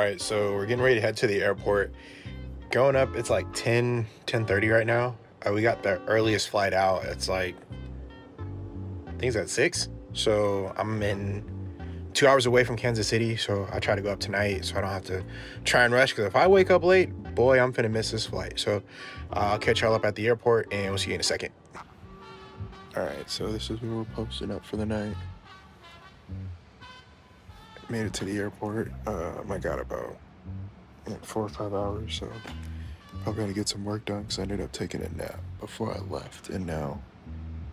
right, so we're getting ready to head to the airport. Going up, it's like 10:30 right now. We got the earliest flight out. It's like, I think it's at 6. So I'm in 2 hours away from Kansas City. So I try to go up tonight so I don't have to try and rush. Because if I wake up late, boy, I'm finna miss this flight. So I'll catch y'all up at the airport and we'll see you in a second. All right, so this is where we're posting up for the night. Made it to the airport. I got about 4 or 5 hours, so probably gotta get some work done because I ended up taking a nap before I left, and now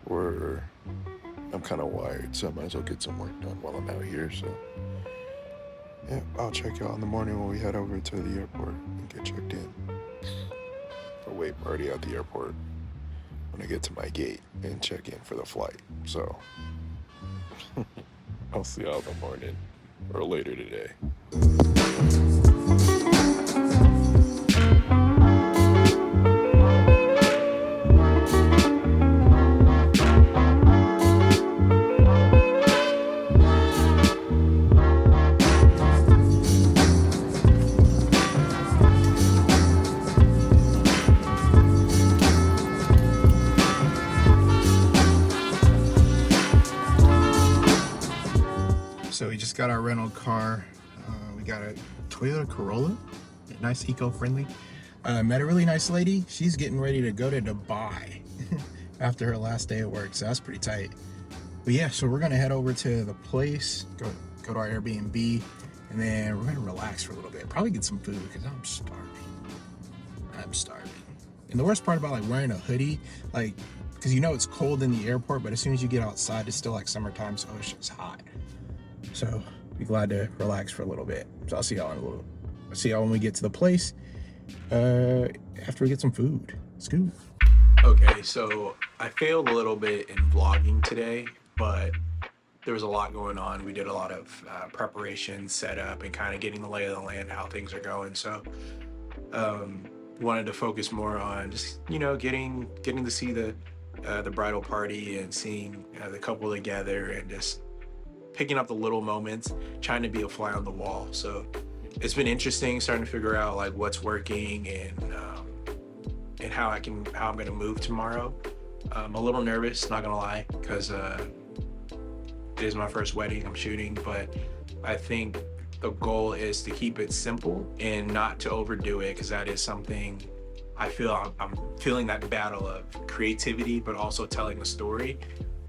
I'm kind of wired, so I might as well get some work done while I'm out here. So yeah, I'll check y'all in the morning when we head over to the airport and get checked in. Oh wait, I'm already at the airport. I'm gonna get to my gate and check in for the flight. So I'll see y'all in the morning or later today. So we just got our rental car. We got a Toyota Corolla, nice, eco-friendly. Met a really nice lady. She's getting ready to go to Dubai after her last day at work, so that's pretty tight. But yeah, so we're gonna head over to the place, go to our Airbnb, and then we're gonna relax for a little bit. Probably get some food because I'm starving. And the worst part about like wearing a hoodie, like, because you know it's cold in the airport, but as soon as you get outside, it's still like summertime, so it's just hot. So be glad to relax for a little bit. So I'll see y'all when we get to the place. After we get some food. Let's go. Okay, so I failed a little bit in vlogging today, but there was a lot going on. We did a lot of preparation, setup, and kind of getting the lay of the land, how things are going. So wanted to focus more on just, you know, getting to see the bridal party and seeing the couple together and just picking up the little moments, trying to be a fly on the wall. So it's been interesting starting to figure out like what's working and how I'm gonna move tomorrow. I'm a little nervous, not gonna lie, because it is my first wedding I'm shooting, but I think the goal is to keep it simple and not to overdo it, because that is something I feel I'm feeling, that battle of creativity but also telling a story.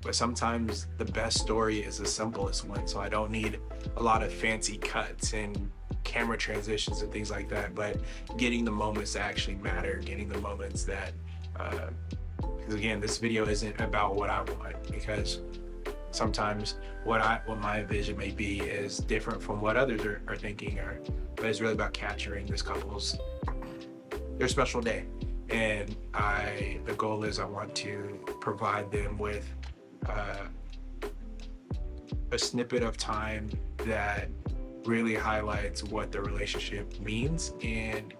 But sometimes the best story is the simplest one, so I don't need a lot of fancy cuts and camera transitions and things like that, but getting the moments that actually matter, getting the moments that because again, this video isn't about what I want, because sometimes what my vision may be is different from what others are thinking, but it's really about capturing this couple's their special day. And the goal is I want to provide them with a snippet of time that really highlights what the relationship means and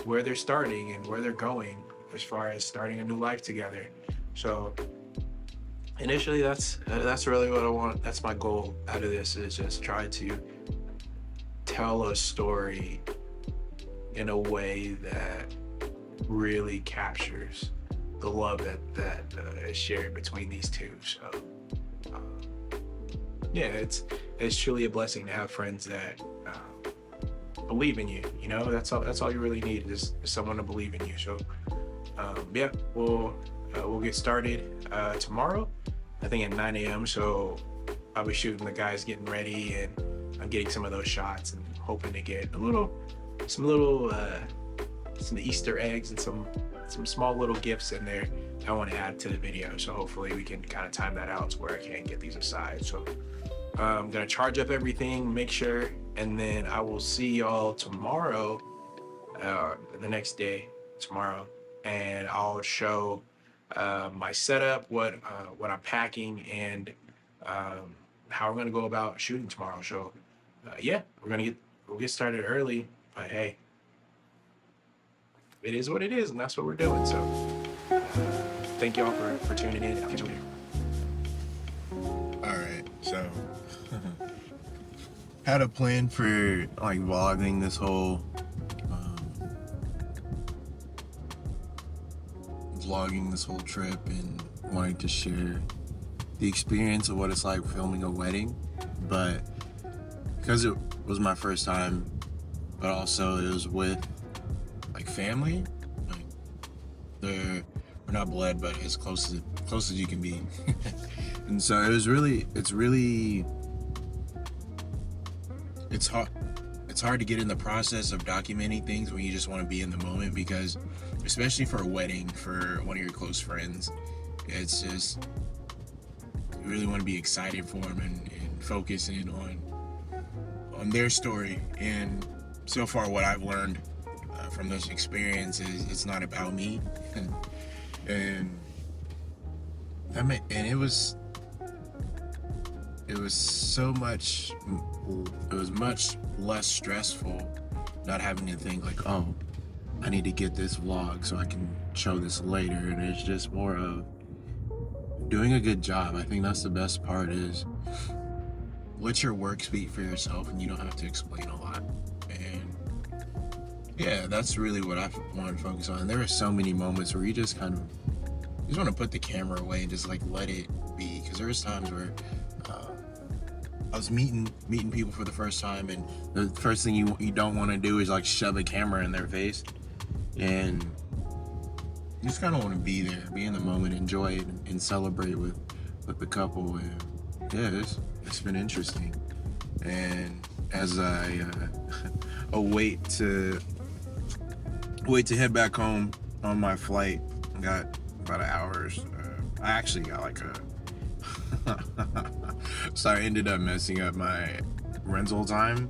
where they're starting and where they're going as far as starting a new life together. So initially that's really what I want. That's my goal out of this, is just try to tell a story in a way that really captures the love that is shared between these two. So yeah, it's truly a blessing to have friends that believe in you. You know, that's all you really need is someone to believe in you. So yeah, we'll get started tomorrow, I think at 9 a.m. So I'll be shooting the guys getting ready, and I'm getting some of those shots and hoping to get some Easter eggs and some small little gifts in there I want to add to the video. So hopefully we can kind of time that out to where I can get these aside. So I'm gonna charge up everything, make sure, and then I will see y'all tomorrow, the next day tomorrow, and I'll show my setup, what I'm packing, and how we're gonna go about shooting tomorrow. So yeah, we'll get started early, but hey, it is what it is, and that's what we're doing. So thank y'all for tuning in. I'll catch you later. All right, so had a plan for like vlogging this whole trip and wanting to share the experience of what it's like filming a wedding, but because it was my first time, but also it was with like family, like we're not blood, but as close as you can be. And so it's hard to get in the process of documenting things when you just want to be in the moment, because especially for a wedding for one of your close friends, it's just you really want to be excited for them and focus in on their story. And so far what I've learned from this experience is it's not about me. and it was much less stressful not having to think like, oh, I need to get this vlog so I can show this later. And it's just more of doing a good job. I think that's the best part, is let your work speak for yourself and you don't have to explain a lot. And yeah, that's really what I want to focus on. And there are so many moments where you just want to put the camera away and just like let it be, because there was times where I was meeting people for the first time, and the first thing you don't want to do is like shove a camera in their face, and you just kind of want to be there, be in the moment, enjoy it, and celebrate with the couple. And yeah, it's been interesting. And as I wait to head back home on my flight, I got about an hour's. I actually got like a. So I ended up messing up my rental time,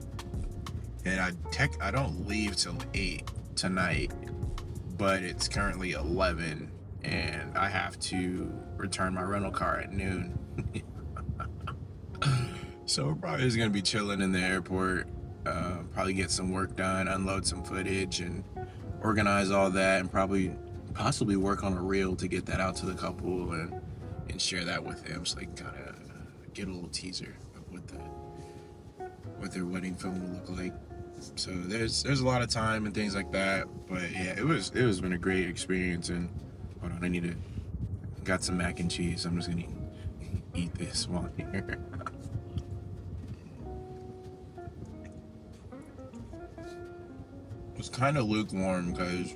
and I don't leave till 8 tonight, but it's currently 11, and I have to return my rental car at noon. So we're probably just gonna be chilling in the airport, probably get some work done, unload some footage, and organize all that, and possibly work on a reel to get that out to the couple and share that with them, so they can kind of get a little teaser of what their wedding film will look like. So there's a lot of time and things like that, but yeah, it was been a great experience. And hold on, got some mac and cheese. I'm just gonna eat this while I'm here. It was kind of lukewarm because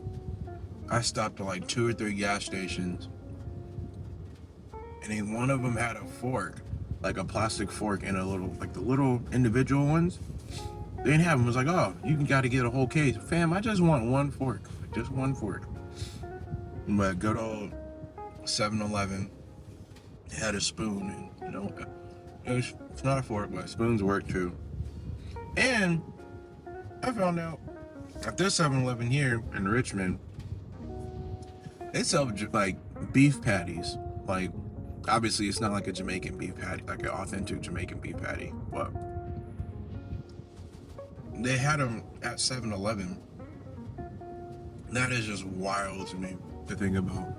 I stopped at like 2 or 3 gas stations, and then one of them had a fork, like a plastic fork, and the little individual ones. They didn't have them. It was like, oh, you got to get a whole case. Fam, I just want one fork. Just one fork. But good old 7-Eleven had a spoon, and it's not a fork, but spoons work too. And I found out at this 7-Eleven here in Richmond, they sell like beef patties. Like, obviously it's not like a Jamaican beef patty, like an authentic Jamaican beef patty, but they had them at 7-Eleven. That is just wild to me to think about.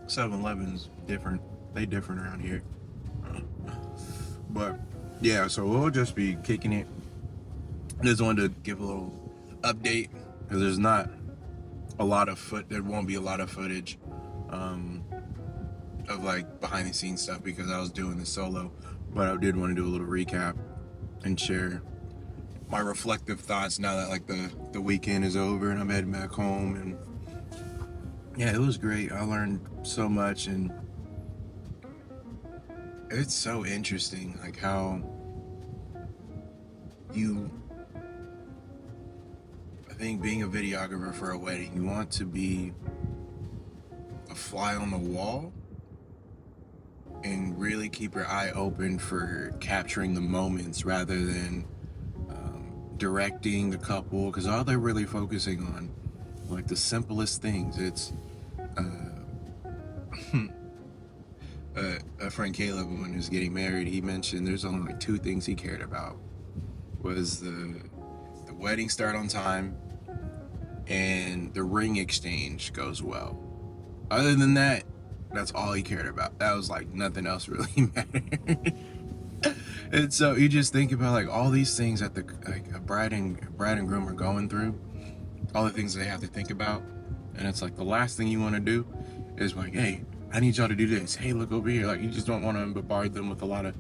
7-Eleven's different. They different around here. But yeah, so we'll just be kicking it. I just wanted to give a little update, because there's not a lot of there won't be a lot of footage of like behind the scenes stuff, because I was doing this solo. But I did want to do a little recap and share my reflective thoughts now that like the weekend is over and I'm heading back home. And yeah, it was great. I learned so much, and it's so interesting like how I think being a videographer for a wedding, you want to be a fly on the wall and really keep your eye open for capturing the moments rather than directing the couple, because all they're really focusing on, like the simplest things. It's a friend Caleb, when he was getting married, he mentioned there's only like 2 things he cared about. Was the wedding start on time and the ring exchange goes well. Other than that, that's all he cared about. That was like nothing else really mattered. And so you just think about like all these things that the like a bride and groom are going through, all the things they have to think about, and it's like the last thing you want to do is like, hey, I need y'all to do this. Hey, look over here. Like you just don't want to bombard them with a lot of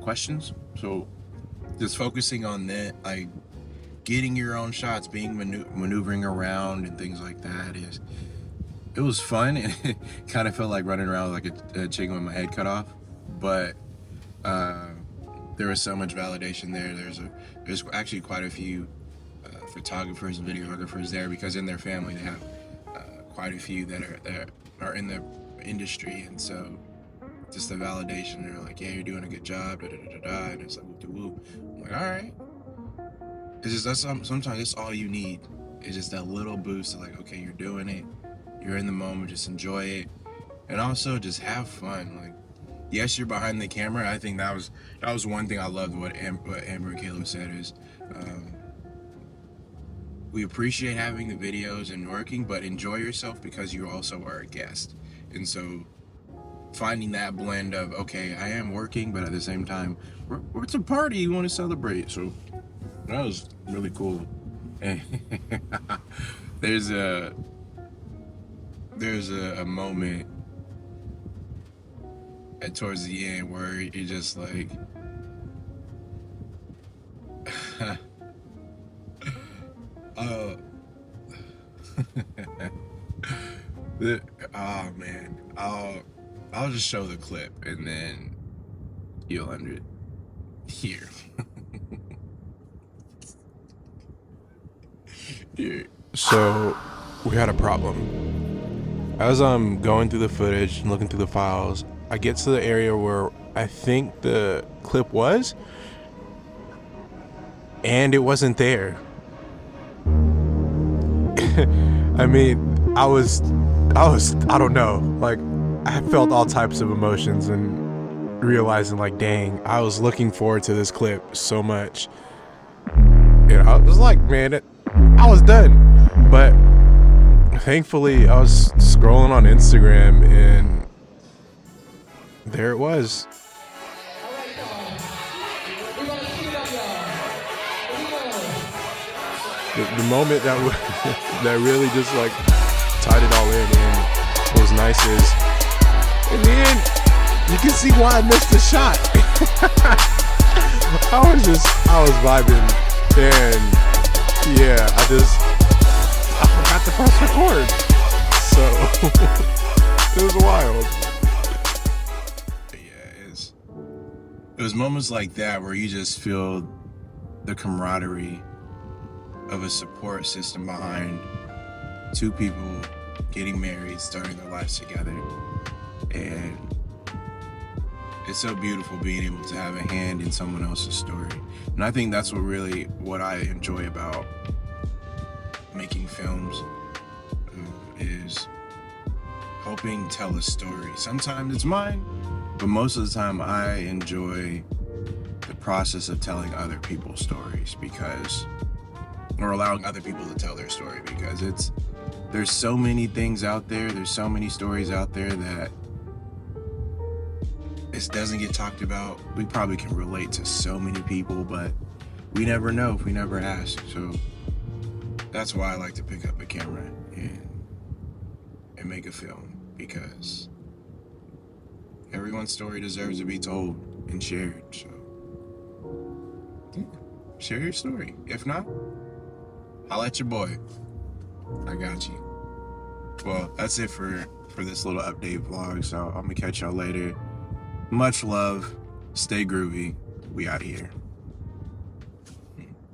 questions. So just focusing on that, like getting your own shots, being maneuvering around and things like that it was fun, and it kind of felt like running around like a chicken with my head cut off, but there was so much validation there. There's actually quite a few photographers and videographers there, because in their family they have quite a few that are in the industry, and so just the validation. They're like, yeah, you're doing a good job, da da da da, and it's like woo. I'm like, all right. It's just sometimes that's all you need. It's just that little boost of like, okay, you're doing it, you're in the moment, just enjoy it, and also just have fun. Like, yes, you're behind the camera. I think that was one thing I loved what Amber and Caleb said is, we appreciate having the videos and working, but enjoy yourself because you also are a guest. And so finding that blend of, okay, I am working, but at the same time, it's a party you want to celebrate. So that was really cool. And there's a moment towards the end where you're just like, oh man, I'll just show the clip and then you'll hear. So we had a problem. As I'm going through the footage and looking through the files, I get to the area where I think the clip was, and it wasn't there. I mean, I don't know, like I felt all types of emotions and realizing like, dang, I was looking forward to this clip so much. You know, I was like, man, I was done. But thankfully I was scrolling on Instagram and there it was. The moment that really just like tied it all in and was nice is, and then you can see why I missed the shot. I was vibing, and yeah, I forgot to press record, so it was wild. Yeah, it was moments like that where you just feel the camaraderie of a support system behind two people getting married, starting their lives together. And it's so beautiful being able to have a hand in someone else's story. And I think that's what I enjoy about making films, is helping tell a story. Sometimes it's mine, but most of the time I enjoy the process of telling other people's stories, or allowing other people to tell their story, because there's so many things out there, there's so many stories out there that it doesn't get talked about. We probably can relate to so many people, but we never know if we never ask. So that's why I like to pick up a camera and make a film, because everyone's story deserves to be told and shared. So yeah, share your story. If not, holla at your boy. I got you. Well, that's it for this little update vlog. So I'm gonna catch y'all later. Much love. Stay groovy. We out here.